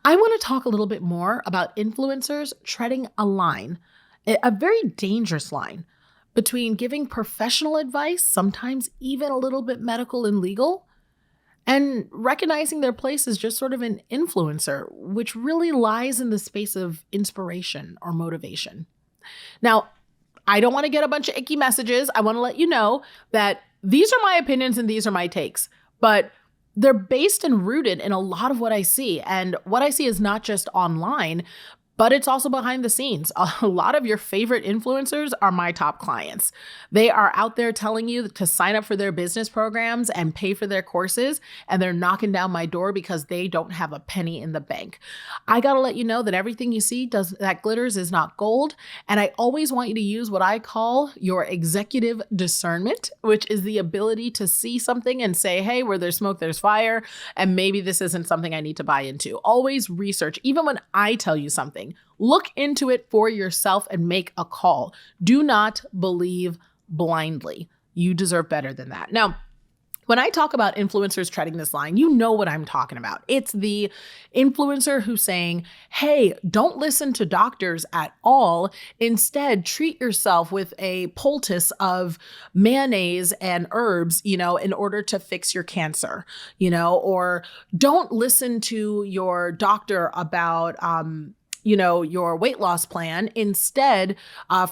I want to talk a little bit more about influencers treading a line, a very dangerous line between giving professional advice, sometimes even a little bit medical and legal, and recognizing their place as just sort of an influencer, which really lies in the space of inspiration or motivation. Now, I don't want to get a bunch of icky messages. I want to let you know that these are my opinions and these are my takes, but they're based and rooted in a lot of what I see. And what I see is not just online, but it's also behind the scenes. A lot of your favorite influencers are my top clients. They are out there telling you to sign up for their business programs and pay for their courses, and they're knocking down my door because they don't have a penny in the bank. I gotta let you know that everything you see that glitters is not gold, and I always want you to use what I call your executive discernment, which is the ability to see something and say, hey, where there's smoke, there's fire, and maybe this isn't something I need to buy into. Always research, even when I tell you something. Look into it for yourself and make a call. Do not believe blindly. You deserve better than that. Now, when I talk about influencers treading this line, you know what I'm talking about. It's the influencer who's saying, hey, don't listen to doctors at all. Instead, treat yourself with a poultice of mayonnaise and herbs, in order to fix your cancer, or don't listen to your doctor about, your weight loss plan. Instead,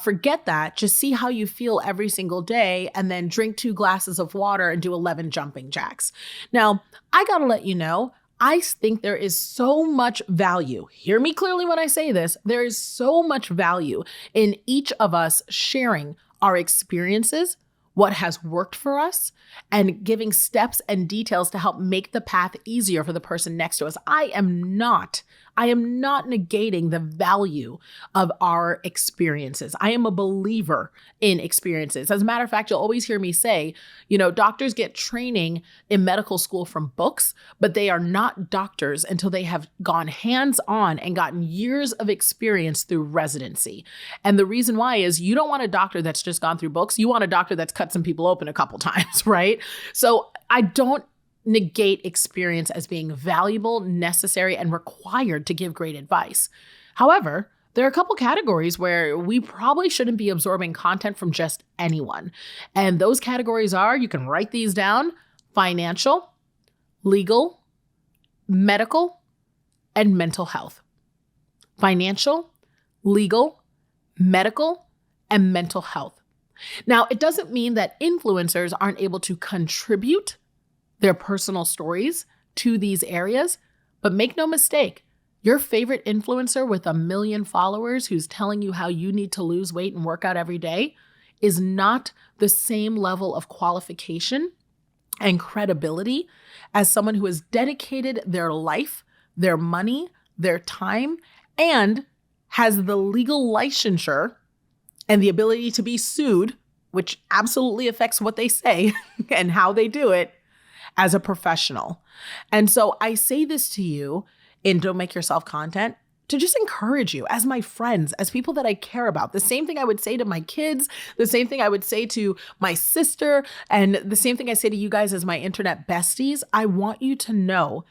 forget that. Just see how you feel every single day and then drink 2 glasses of water and do 11 jumping jacks. Now, I got to let you know, I think there is so much value. Hear me clearly when I say this. There is so much value in each of us sharing our experiences, what has worked for us, and giving steps and details to help make the path easier for the person next to us. I am not negating the value of our experiences. I am a believer in experiences. As a matter of fact, you'll always hear me say, doctors get training in medical school from books, but they are not doctors until they have gone hands-on and gotten years of experience through residency. And the reason why is you don't want a doctor that's just gone through books. You want a doctor that's cut some people open a couple times, right? So I don't negate experience as being valuable, necessary, and required to give great advice. However, there are a couple categories where we probably shouldn't be absorbing content from just anyone. And those categories are, you can write these down: financial, legal, medical, and mental health. Financial, legal, medical, and mental health. Now, it doesn't mean that influencers aren't able to contribute their personal stories to these areas, but make no mistake, your favorite influencer with 1 million followers who's telling you how you need to lose weight and work out every day is not the same level of qualification and credibility as someone who has dedicated their life, their money, their time, and has the legal licensure and the ability to be sued, which absolutely affects what they say and how they do it, as a professional. And so I say this to you in Don't Make Yourself Content to just encourage you as my friends, as people that I care about. The same thing I would say to my kids, the same thing I would say to my sister, and the same thing I say to you guys as my internet besties. I want you to know,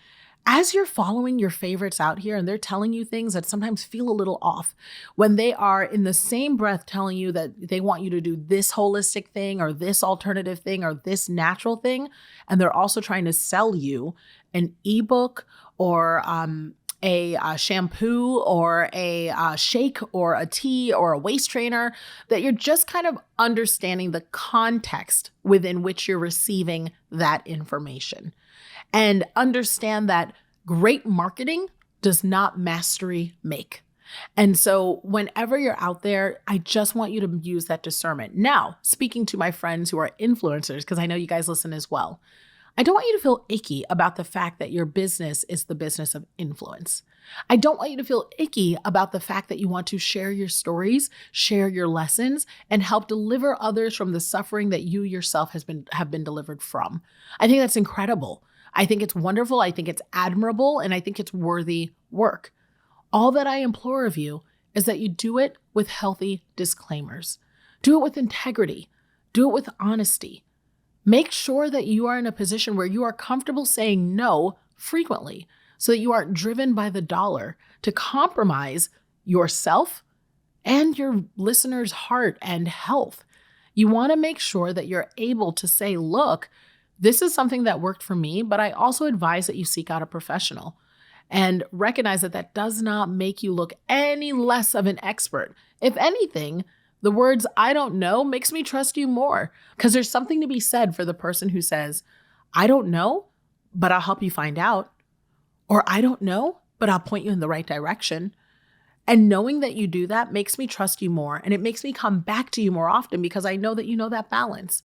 as you're following your favorites out here and they're telling you things that sometimes feel a little off, when they are in the same breath telling you that they want you to do this holistic thing or this alternative thing or this natural thing, and they're also trying to sell you an ebook or a shampoo or a shake or a tea or a waist trainer, that you're just kind of understanding the context within which you're receiving that information. And understand that great marketing does not mastery make. And so whenever you're out there, I just want you to use that discernment. Now, speaking to my friends who are influencers, because I know you guys listen as well, I don't want you to feel icky about the fact that your business is the business of influence. I don't want you to feel icky about the fact that you want to share your stories, share your lessons, and help deliver others from the suffering that you yourself have been delivered from. I think that's incredible. I think it's wonderful. I think it's admirable, and I think it's worthy work. All that I implore of you is that you do it with healthy disclaimers. Do it with integrity. Do it with honesty. Make sure that you are in a position where you are comfortable saying no frequently. so that you aren't driven by the dollar to compromise yourself and your listener's heart and health. You want to make sure that you're able to say, look, this is something that worked for me, but I also advise that you seek out a professional, and recognize that that does not make you look any less of an expert. If anything, the words "I don't know" makes me trust you more, because there's something to be said for the person who says, "I don't know, but I'll help you find out," or "I don't know, but I'll point you in the right direction." And knowing that you do that makes me trust you more, and it makes me come back to you more often because I know that you know that balance.